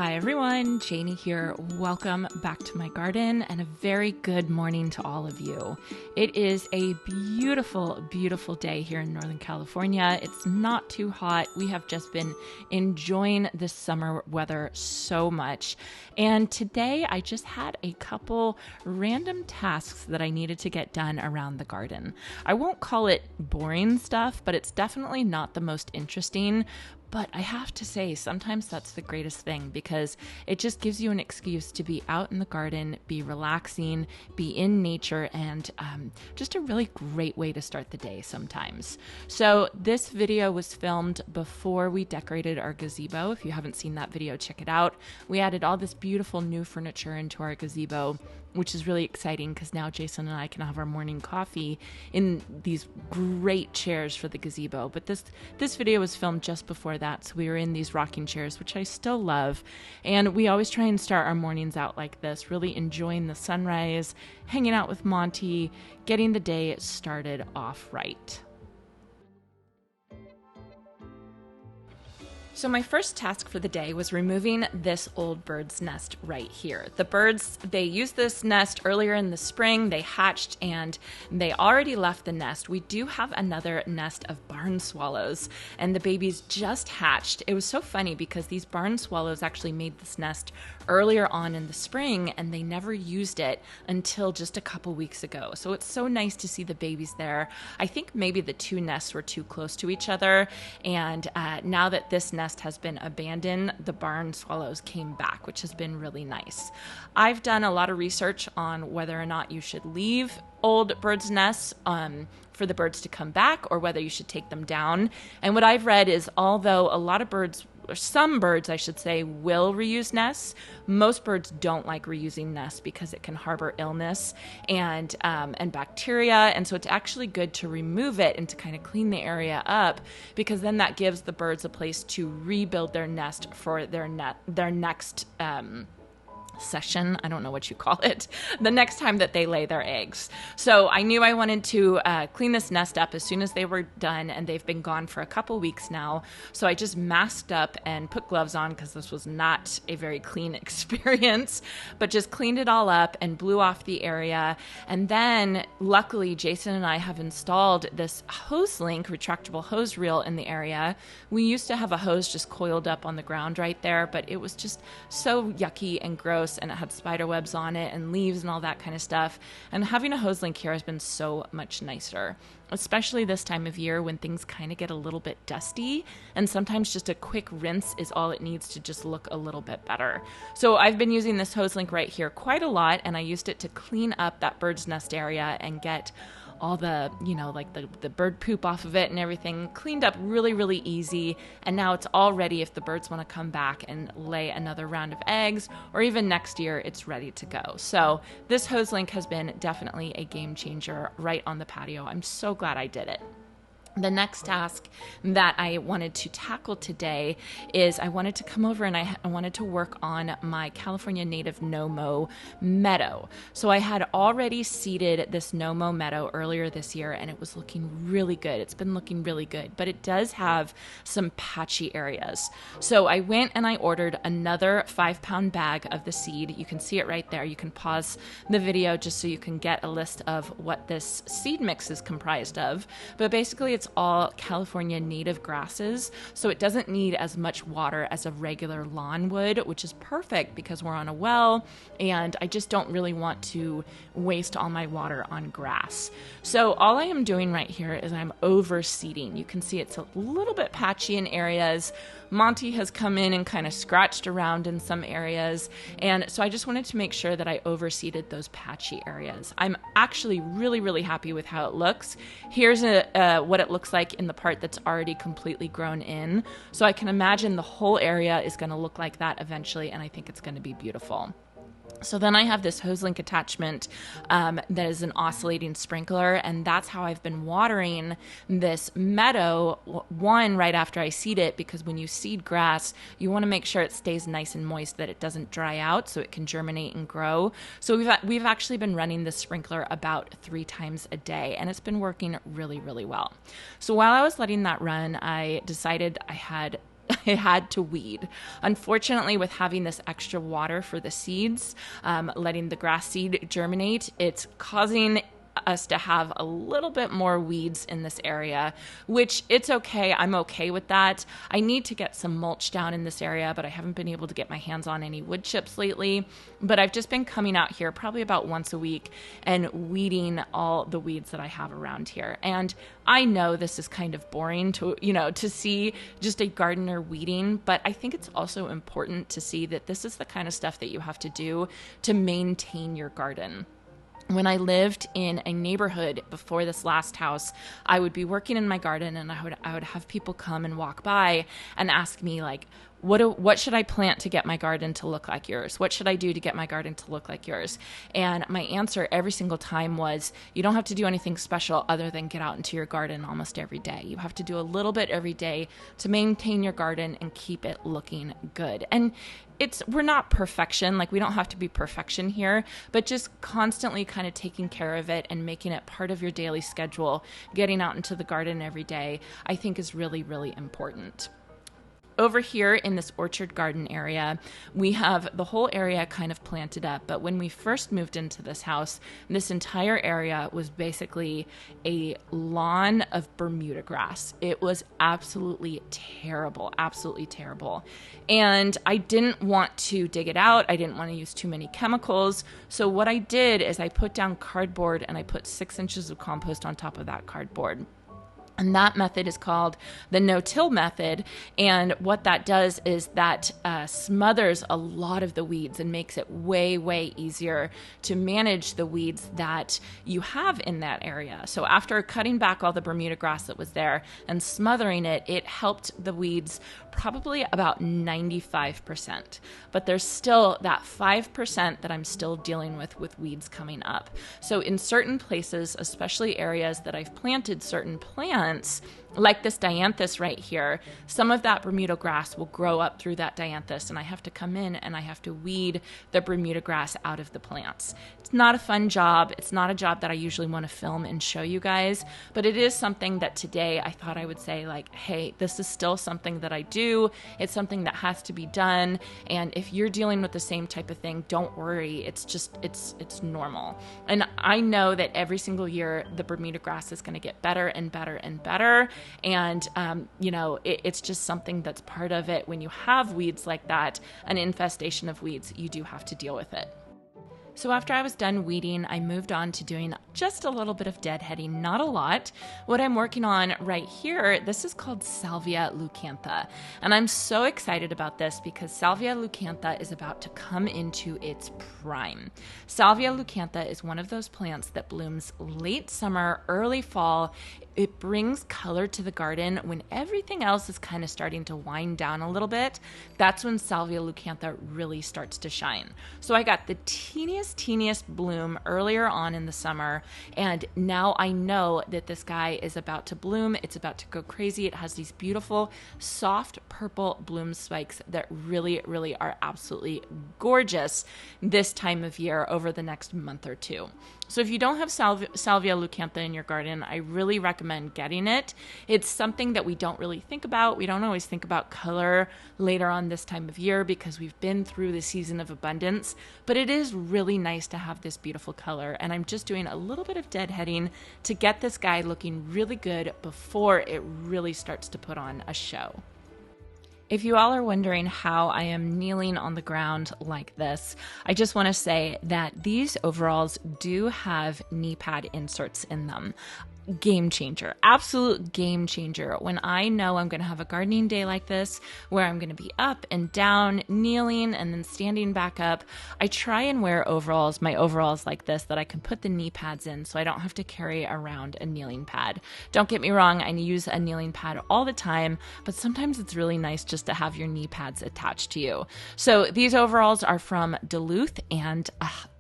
Hi everyone, Janie here. Welcome back to my garden and a very good morning to all of you. It is a beautiful, beautiful day here in Northern California. It's not too hot. We have just been enjoying this summer weather so much. And today I just had a couple random tasks that I needed to get done around the garden. I won't call it boring stuff, but it's definitely not the most interesting. But I have to say, sometimes that's the greatest thing because it just gives you an excuse to be out in the garden, be relaxing, be in nature, and just a really great way to start the day sometimes. So this video was filmed before we decorated our gazebo. If you haven't seen that video, check it out. We added all this beautiful new furniture into our gazebo, which is really exciting because now Jason and I can have our morning coffee in these great chairs for the gazebo. But this video was filmed just before that, so we were in these rocking chairs, which I still love. And we always try and start our mornings out like this, really enjoying the sunrise, hanging out with Monty, getting the day started off right. So my first task for the day was removing this old bird's nest right here. The birds, they used this nest earlier in the spring. They hatched and they already left the nest. We do have another nest of barn swallows and the babies just hatched. It was so funny because these barn swallows actually made this nest earlier on in the spring and they never used it until just a couple weeks ago. So it's so nice to see the babies there. I think maybe the two nests were too close to each other, and now that this nest has been abandoned, the barn swallows came back, which has been really nice. I've done a lot of research on whether or not you should leave old birds' nests for the birds to come back or whether you should take them down. And what I've read is although a lot of birds, or some birds I should say, will reuse nests, most birds don't like reusing nests because it can harbor illness and bacteria, and so it's actually good to remove it and to kind of clean the area up, because then that gives the birds a place to rebuild their nest for their next session. I don't know what you call it, the next time that they lay their eggs. So I knew I wanted to clean this nest up as soon as they were done, and they've been gone for a couple weeks now. So I just masked up and put gloves on because this was not a very clean experience, but just cleaned it all up and blew off the area. And then luckily Jason and I have installed this hose link, retractable hose reel in the area. We used to have a hose just coiled up on the ground right there, but it was just so yucky and gross, and it had spider webs on it and leaves and all that kind of stuff. And having a hose link here has been so much nicer, especially this time of year when things kind of get a little bit dusty, and sometimes just a quick rinse is all it needs to just look a little bit better. So I've been using this hose link right here quite a lot, and I used it to clean up that bird's nest area and get all the, like the bird poop off of it and everything cleaned up really, really easy. And now it's all ready if the birds want to come back and lay another round of eggs, or even next year, it's ready to go. So this hose link has been definitely a game changer right on the patio. I'm so glad I did it. The next task that I wanted to tackle today is I wanted to come over and I wanted to work on my California native Nommo Meadow. So I had already seeded this Nommo Meadow earlier this year and it was looking really good. It's been looking really good, but it does have some patchy areas. So I went and I ordered another 5-pound bag of the seed. You can see it right there. You can pause the video just so you can get a list of what this seed mix is comprised of. But basically it's all California native grasses, so it doesn't need as much water as a regular lawn would, which is perfect because we're on a well and I just don't really want to waste all my water on grass. So all I am doing right here is I'm overseeding. You can see it's a little bit patchy in areas. Monty has come in and kind of scratched around in some areas, and so I just wanted to make sure that I overseeded those patchy areas. I'm actually really, really happy with how it looks. Here's what it looks like in the part that's already completely grown in. So I can imagine the whole area is going to look like that eventually, and I think it's going to be beautiful. So then I have this hose link attachment that is an oscillating sprinkler, and that's how I've been watering this meadow, one, right after I seed it, because when you seed grass, you want to make sure it stays nice and moist, that it doesn't dry out so it can germinate and grow. So we've actually been running this sprinkler about 3 times a day, and it's been working really, really well. So while I was letting that run, I decided I had I had to weed. Unfortunately, with having this extra water for the seeds, letting the grass seed germinate, it's causing us to have a little bit more weeds in this area, which it's okay. I'm okay with that. I need to get some mulch down in this area, but I haven't been able to get my hands on any wood chips lately. But I've just been coming out here probably about once a week and weeding all the weeds that I have around here. And I know this is kind of boring to see just a gardener weeding, but I think it's also important to see that this is the kind of stuff that you have to do to maintain your garden. When I lived in a neighborhood before this last house, I would be working in my garden, and I would have people come and walk by and ask me, like, what should I plant to get my garden to look like yours? What should I do to get my garden to look like yours? And my answer every single time was, you don't have to do anything special other than get out into your garden almost every day. You have to do a little bit every day to maintain your garden and keep it looking good. And we're not perfection, like we don't have to be perfection here, but just constantly kind of taking care of it and making it part of your daily schedule, getting out into the garden every day, I think is really, really important. Over here in this orchard garden area, we have the whole area kind of planted up. But when we first moved into this house, this entire area was basically a lawn of Bermuda grass. It was absolutely terrible, absolutely terrible. And I didn't want to dig it out. I didn't want to use too many chemicals. So what I did is I put down cardboard and I put 6 inches of compost on top of that cardboard. And that method is called the no-till method. And what that does is that smothers a lot of the weeds and makes it way, way easier to manage the weeds that you have in that area. So after cutting back all the Bermuda grass that was there and smothering it, it helped the weeds probably about 95%. But there's still that 5% that I'm still dealing with weeds coming up. So in certain places, especially areas that I've planted certain plants, like this dianthus right here, some of that Bermuda grass will grow up through that dianthus, and I have to come in and I have to weed the Bermuda grass out of the plants. It's not a fun job. It's not a job that I usually want to film and show you guys, but it is something that today I thought I would say, like, hey, this is still something that I do. It's something that has to be done, and if you're dealing with the same type of thing, don't worry. It's just, it's normal. And I know that every single year the Bermuda grass is going to get better and better and better. And, it's just something that's part of it. When you have weeds like that, an infestation of weeds, you do have to deal with it. So after I was done weeding, I moved on to doing just a little bit of deadheading, not a lot. What I'm working on right here, this is called Salvia Lucantha. And I'm so excited about this because Salvia Lucantha is about to come into its prime. Salvia Lucantha is one of those plants that blooms late summer, early fall. It brings color to the garden when everything else is kind of starting to wind down a little bit. That's when Salvia Lucantha really starts to shine. So I got the teeniest bloom earlier on in the summer, and now I know that this guy is about to bloom. It's about to go crazy. It has these beautiful soft purple bloom spikes that really, really are absolutely gorgeous this time of year over the next month or two. So if you don't have Salvia Lucantha in your garden, I really recommend getting it. It's something that we don't really think about. We don't always think about color later on this time of year because we've been through the season of abundance, but it is really nice to have this beautiful color. And I'm just doing a little bit of deadheading to get this guy looking really good before it really starts to put on a show. If you all are wondering how I am kneeling on the ground like this, I just want to say that these overalls do have knee pad inserts in them. Game changer, absolute game changer. When I know I'm going to have a gardening day like this, where I'm going to be up and down, kneeling, and then standing back up, I try and wear my overalls like this that I can put the knee pads in so I don't have to carry around a kneeling pad. Don't get me wrong, I use a kneeling pad all the time, but sometimes it's really nice just to have your knee pads attached to you. So these overalls are from Duluth, and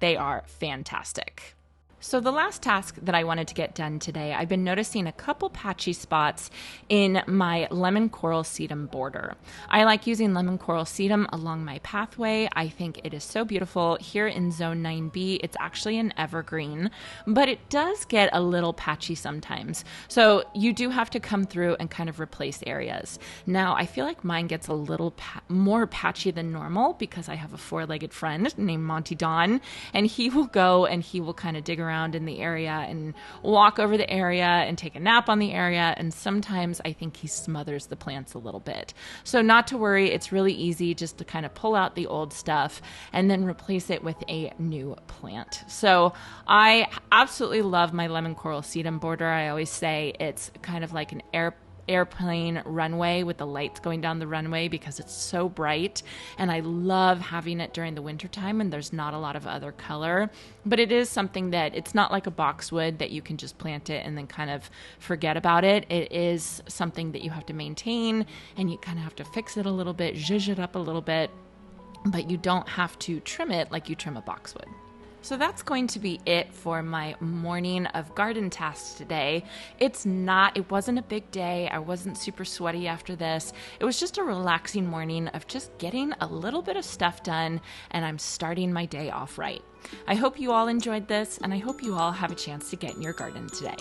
they are fantastic. So the last task that I wanted to get done today, I've been noticing a couple patchy spots in my lemon coral sedum border. I like using lemon coral sedum along my pathway. I think it is so beautiful. Here in zone 9B, it's actually an evergreen, but it does get a little patchy sometimes. So you do have to come through and kind of replace areas. Now, I feel like mine gets a little more patchy than normal because I have a four-legged friend named Monty Don, and he will go and he will kind of dig around in the area and walk over the area and take a nap on the area, and sometimes I think he smothers the plants a little bit. So not to worry, it's really easy just to kind of pull out the old stuff and then replace it with a new plant. So I absolutely love my lemon coral sedum border. I always say it's kind of like an airplane runway with the lights going down the runway because it's so bright, and I love having it during the wintertime and there's not a lot of other color. But it is something that it's not like a boxwood that you can just plant it and then kind of forget about it. It is something that you have to maintain, and you kind of have to fix it a little bit, zhuzh it up a little bit, but you don't have to trim it like you trim a boxwood. So that's going to be it for my morning of garden tasks today. It wasn't a big day. I wasn't super sweaty after this. It was just a relaxing morning of just getting a little bit of stuff done, and I'm starting my day off right. I hope you all enjoyed this, and I hope you all have a chance to get in your garden today.